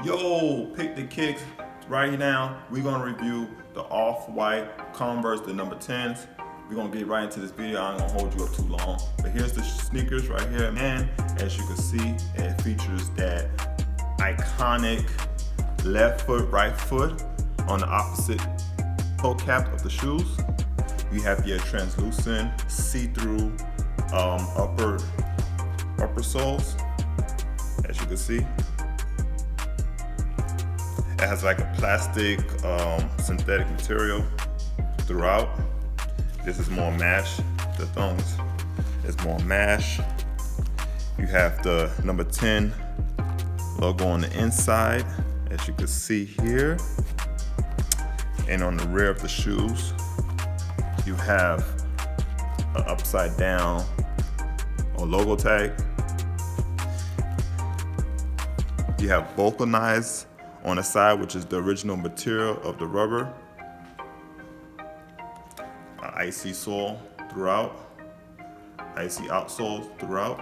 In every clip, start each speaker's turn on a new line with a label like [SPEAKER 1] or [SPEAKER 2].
[SPEAKER 1] Yo, pick the kicks. Right now, we're gonna review the off-white Converse, the number 10s. We're gonna get right into this video. I ain't gonna hold you up too long. But here's the sneakers right here, man. As you can see, it features that iconic left foot, right foot on the opposite toe cap of the shoes. You have your translucent, see-through upper soles, as you can see. It has like a plastic synthetic material throughout. This is more mesh. The thongs is more mesh. You have the number 10 logo on the inside, as you can see here. And on the rear of the shoes, you have an upside down or logo tag. You have vulcanized on the side, which is the original material of the rubber. Icy sole throughout, icy outsole throughout.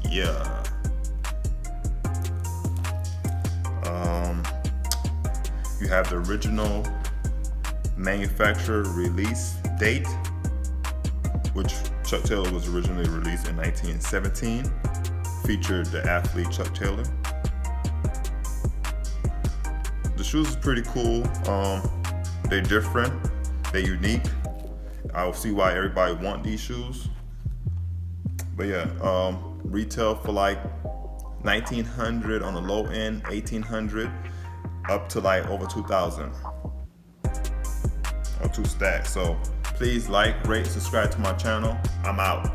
[SPEAKER 1] Yeah. You have the original manufacturer release date, which Chuck Taylor was originally released in 1917. Featured the athlete Chuck Taylor. The shoes is pretty cool. They're different, they're unique. I'll see why everybody want these shoes. But yeah, retail for like $1,900 on the low end, $1,800 up to like over $2,000 or 2 stacks. So please like, rate, subscribe to my channel. I'm out.